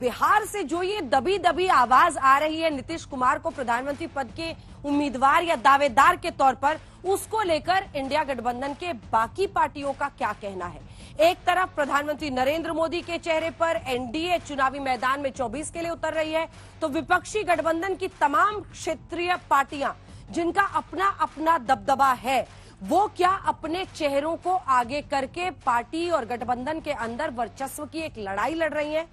बिहार से जो ये दबी दबी आवाज आ रही है नीतीश कुमार को प्रधानमंत्री पद के उम्मीदवार या दावेदार के तौर पर, उसको लेकर इंडिया गठबंधन के बाकी पार्टियों का क्या कहना है। एक तरफ प्रधानमंत्री नरेंद्र मोदी के चेहरे पर एनडीए चुनावी मैदान में 24 के लिए उतर रही है, तो विपक्षी गठबंधन की तमाम क्षेत्रीय पार्टियां जिनका अपना अपना दबदबा है, वो क्या अपने चेहरों को आगे करके पार्टी और गठबंधन के अंदर वर्चस्व की एक लड़ाई लड़ रही हैं।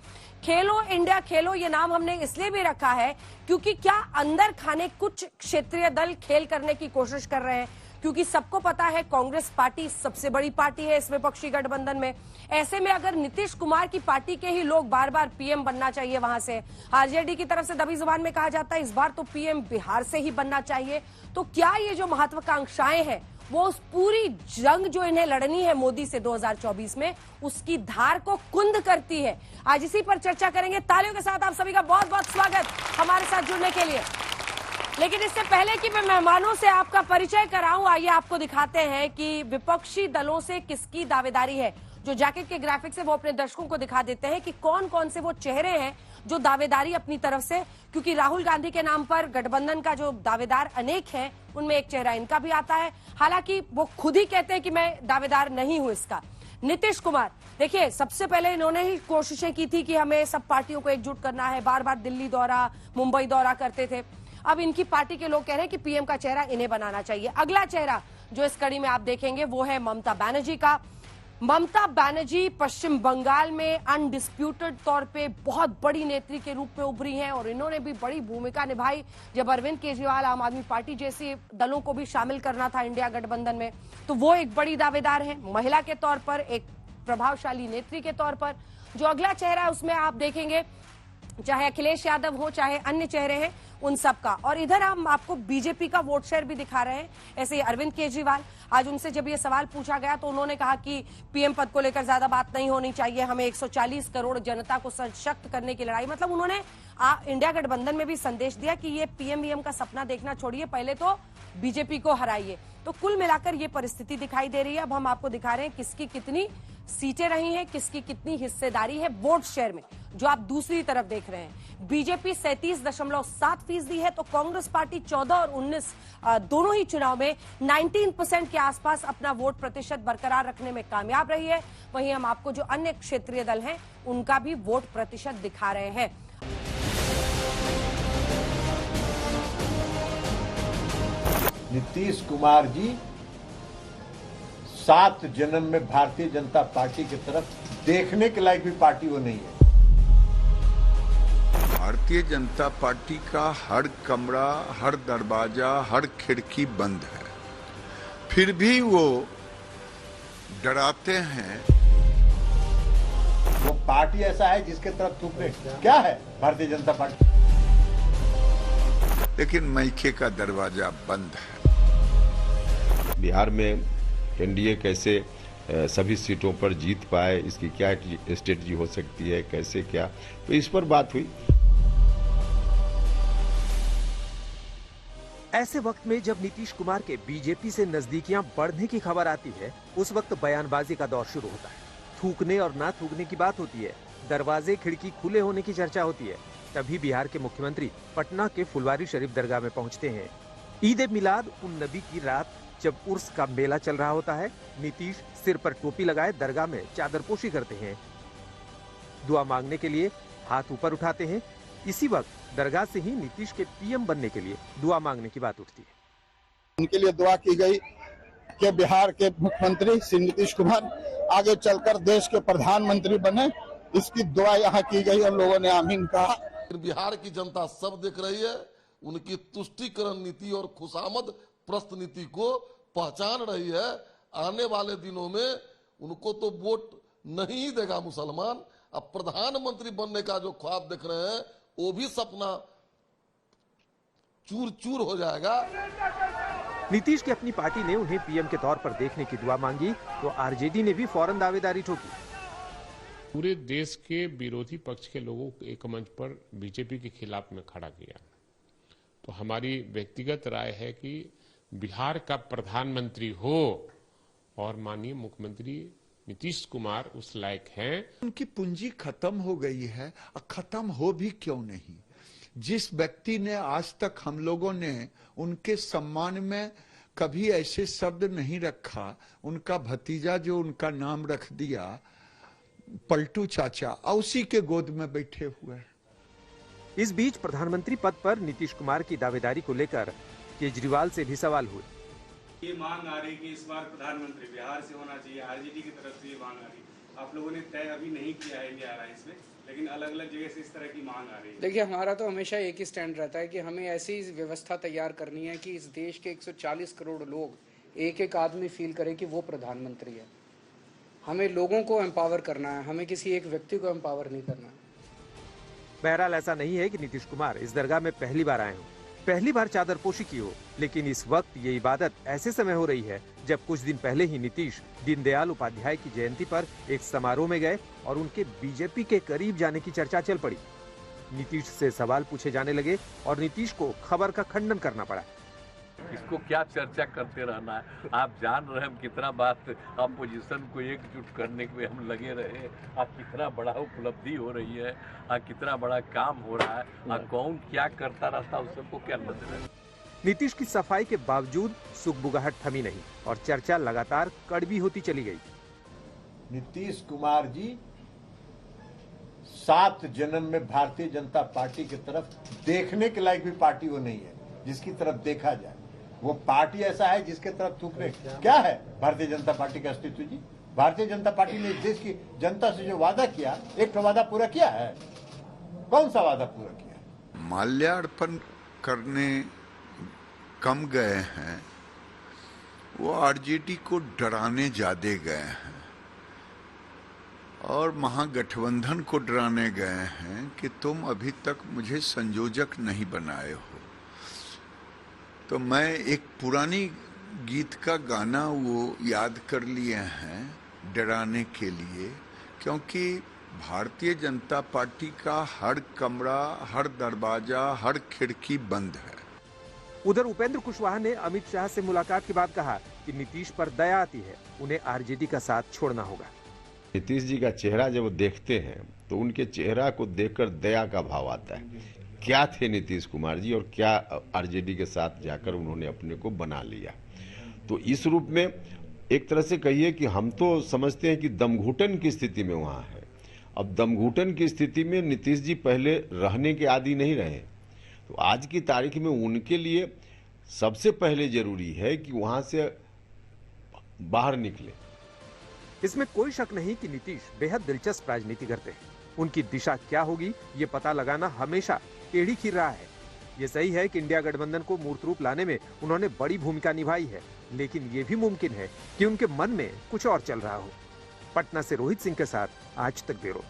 खेलो इंडिया खेलो ये नाम हमने इसलिए भी रखा है क्योंकि क्या अंदर खाने कुछ क्षेत्रीय दल खेल करने की कोशिश कर रहे हैं, क्योंकि सबको पता है कांग्रेस पार्टी सबसे बड़ी पार्टी है इस विपक्षी गठबंधन में। ऐसे में अगर नीतीश कुमार की पार्टी के ही लोग बार बार पीएम बनना चाहिए, वहां से आरजेडी की तरफ से दबी जुबान में कहा जाता है इस बार तो पीएम बिहार से ही बनना चाहिए, तो क्या ये जो महत्वाकांक्षाएं हैं वो उस पूरी जंग जो इन्हें लड़नी है मोदी से 2024 में, उसकी धार को कुंद करती है। आज इसी पर चर्चा करेंगे। तालियों के साथ आप सभी का बहुत बहुत स्वागत हमारे साथ जुड़ने के लिए। लेकिन इससे पहले कि मैं मेहमानों से आपका परिचय कराऊं, आइए आपको दिखाते हैं कि विपक्षी दलों से किसकी दावेदारी है। जो जैकेट के ग्राफिक्स है वो अपने दर्शकों को दिखा देते हैं कि कौन कौन से वो चेहरे हैं जो दावेदारी अपनी तरफ से, क्योंकि राहुल गांधी के नाम पर गठबंधन का जो दावेदार अनेक हैं उनमें एक चेहरा इनका भी आता है। हालांकि वो खुद ही कहते हैं कि मैं दावेदार नहीं हूं इसका। नीतीश कुमार, देखिए सबसे पहले इन्होंने ही कोशिशें की थी कि हमें सब पार्टियों को एकजुट करना है, बार बार दिल्ली दौरा, मुंबई दौरा करते थे। अब इनकी पार्टी के लोग कह रहे हैं कि पीएम का चेहरा इन्हें बनाना चाहिए। अगला चेहरा जो इस कड़ी में आप देखेंगे वो है ममता बनर्जी का। ममता बनर्जी पश्चिम बंगाल में अनडिस्प्यूटेड तौर पे बहुत बड़ी नेत्री के रूप में उभरी हैं और इन्होंने भी बड़ी भूमिका निभाई जब अरविंद केजरीवाल आम आदमी पार्टी जैसे दलों को भी शामिल करना था इंडिया गठबंधन में, तो वो एक बड़ी दावेदार है महिला के तौर पर, एक प्रभावशाली नेत्री के तौर पर। जो अगला चेहरा है उसमें आप देखेंगे चाहे अखिलेश यादव हो चाहे अन्य चेहरे हैं उन सब का। और इधर हम आपको बीजेपी का वोट शेयर भी दिखा रहे हैं। ऐसे अरविंद केजरीवाल, आज उनसे जब ये सवाल पूछा गया तो उन्होंने कहा कि पीएम पद को लेकर ज्यादा बात नहीं होनी चाहिए, हमें 140 करोड़ जनता को सशक्त करने की लड़ाई, मतलब उन्होंने इंडिया गठबंधन में भी संदेश दिया कि ये पीएम वीएम का सपना देखना छोड़िए, पहले तो बीजेपी को हराइए। तो कुल मिलाकर ये परिस्थिति दिखाई दे रही है। अब हम आपको दिखा रहे हैं किसकी कितनी सीटें रही हैं, किसकी कितनी हिस्सेदारी है वोट शेयर में। जो आप दूसरी तरफ देख रहे हैं, बीजेपी 37.7% है, तो कांग्रेस पार्टी 14 और 19 दोनों ही चुनाव में 19% के आसपास अपना वोट प्रतिशत बरकरार रखने में कामयाब रही है। वहीं हम आपको जो अन्य क्षेत्रीय दल हैं उनका भी वोट प्रतिशत दिखा रहे हैं। नीतीश कुमार जी 7 जन्म में भारतीय जनता पार्टी की तरफ देखने के लायक भी पार्टी वो नहीं है। भारतीय जनता पार्टी का हर कमरा, हर दरवाजा, हर खिड़की बंद है, फिर भी वो डराते हैं। वो पार्टी ऐसा है जिसके तरफ थूकने क्या है भारतीय जनता पार्टी, लेकिन मैके का दरवाजा बंद है। बिहार में एनडीए कैसे सभी सीटों पर जीत पाए, इसकी क्या स्ट्रेटजी हो सकती है, कैसे क्या, तो इस पर बात हुई। ऐसे वक्त में जब नीतीश कुमार के बीजेपी से नजदीकियां बढ़ने की खबर आती है, उस वक्त बयानबाजी का दौर शुरू होता है। थूकने और ना थूकने की बात होती है, दरवाजे खिड़की खुले होने की चर्चा होती है। तभी बिहार के मुख्यमंत्री पटना के फुलवारी शरीफ दरगाह में पहुंचते हैं। ईद ए मिलाद उन नबी की रात जब उर्स का मेला चल रहा होता है, नीतीश सिर पर टोपी लगाए दरगाह में चादरपोशी करते हैं। दुआ मांगने के लिए हाथ ऊपर उठाते हैं। इसी वक्त दरगाह से ही नीतीश के पीएम बनने के लिए दुआ मांगने की बात उठती है। उनके लिए दुआ की गई कि बिहार के मुख्यमंत्री श्री नीतीश कुमार आगे चलकर देश के प्रधानमंत्री बने, इसकी दुआ यहाँ की गई और लोगों ने आमीन कहा। बिहार की जनता सब देख रही है, उनकी तुष्टीकरण नीति और खुशामद प्रस्त नीति को पहचान रही है। आने वाले दिनों में उनको तो वोट नहीं देगा मुसलमान। अब प्रधानमंत्री बनने का जो ख्वाब देख रहे हैं वो भी सपना चूर चूर हो जाएगा। नीतीश की अपनी पार्टी ने उन्हें पीएम के तौर पर देखने की दुआ मांगी तो आरजेडी ने भी फौरन दावेदारी ठोकी। पूरे देश के विरोधी पक्ष के लोगों को एक मंच पर बीजेपी के खिलाफ में खड़ा किया। तो हमारी व्यक्तिगत राय है कि बिहार का प्रधानमंत्री हो और माननीय मुख्यमंत्री नीतीश कुमार उस लायक हैं। उनकी पूंजी खत्म हो गई है और खत्म हो भी क्यों नहीं। जिस व्यक्ति ने आज तक हम लोगों ने उनके सम्मान में कभी ऐसे शब्द नहीं रखा, उनका भतीजा जो उनका नाम रख दिया पलटू चाचा, उसी के गोद में बैठे हुए हैं। इस बीच प्रधानमंत्री पद पर नीतीश कुमार की दावेदारी को लेकर केजरीवाल से भी सवाल हुए। ये मांग आ रही कि इस बार प्रधानमंत्री बिहार से होना चाहिए, आरजेडी की तरफ से ये मांग आ रही। आप लोगों ने तय अभी नहीं किया है इंडिया अलायंस में, लेकिन अलग अलग जगह से इस तरह की मांग आ रही है। देखिए, हमारा तो हमेशा एक ही स्टैंड रहता है कि हमें ऐसी व्यवस्था तैयार करनी है कि इस देश के 140 करोड़ लोग एक एक आदमी फील करे कि वो प्रधानमंत्री है। हमें लोगों को एम्पावर करना है, हमें किसी एक व्यक्ति को एम्पावर नहीं करना है। बहरहाल ऐसा नहीं है कि नीतीश कुमार इस दरगाह में पहली बार आए हों, पहली बार चादरपोशी की हो, लेकिन इस वक्त ये इबादत ऐसे समय हो रही है जब कुछ दिन पहले ही नीतीश दीनदयाल उपाध्याय की जयंती पर एक समारोह में गए और उनके बीजेपी के करीब जाने की चर्चा चल पड़ी। नीतीश से सवाल पूछे जाने लगे और नीतीश को खबर का खंडन करना पड़ा। इसको क्या चर्चा करते रहना है। आप जान रहे हैं कितना बात अपोजिशन को एकजुट करने में हम लगे रहे, कितना बड़ा उपलब्धि हो रही है, कितना बड़ा काम हो रहा है, कौन क्या करता रहता उस सबको क्या नजर है। नीतीश की सफाई के बावजूद सुगबुगाहट थमी नहीं और चर्चा लगातार कड़वी होती चली गई। नीतीश कुमार जी 7 जन्म में भारतीय जनता पार्टी की तरफ देखने के लायक भी पार्टी वो नहीं है जिसकी तरफ देखा जाए। वो पार्टी ऐसा है जिसके तरफ थूकने क्या है भारतीय जनता पार्टी का अस्तित्व जी। भारतीय जनता पार्टी ने देश की जनता से जो वादा किया, एक तो वादा पूरा किया है। कौन सा वादा पूरा किया? माल्यार्पण करने कम गए हैं, वो आरजेडी को डराने ज्यादा गए हैं और महागठबंधन को डराने गए हैं कि तुम अभी तक मुझे संयोजक नहीं बनाए हो। तो मैं एक पुरानी गीत का गाना वो याद कर लिए हैं डराने के लिए, क्योंकि भारतीय जनता पार्टी का हर कमरा, हर दरवाजा, हर खिड़की बंद है। उधर उपेंद्र कुशवाहा ने अमित शाह से मुलाकात के बाद कहा कि नीतीश पर दया आती है, उन्हें आरजेडी का साथ छोड़ना होगा। नीतीश जी का चेहरा जब देखते हैं तो उनके चेहरा को देखकर दया का भाव आता है। क्या थे नीतीश कुमार जी और क्या आरजेडी के साथ जाकर उन्होंने अपने को बना लिया। तो इस रूप में एक तरह से कहिए कि हम तो समझते हैं कि दमघुटन की स्थिति में वहां है। अब दमघुटन की स्थिति में नीतीश जी पहले रहने के आदी नहीं रहे, तो आज की तारीख में उनके लिए सबसे पहले जरूरी है कि वहां से बाहर निकले। इसमें कोई शक नहीं कि नीतीश बेहद दिलचस्प राजनीति करते हैं। उनकी दिशा क्या होगी ये पता लगाना हमेशा टेढ़ी खीर रहा है। ये सही है कि इंडिया गठबंधन को मूर्त रूप लाने में उन्होंने बड़ी भूमिका निभाई है, लेकिन ये भी मुमकिन है कि उनके मन में कुछ और चल रहा हो। पटना से रोहित सिंह के साथ आज तक ब्यूरो।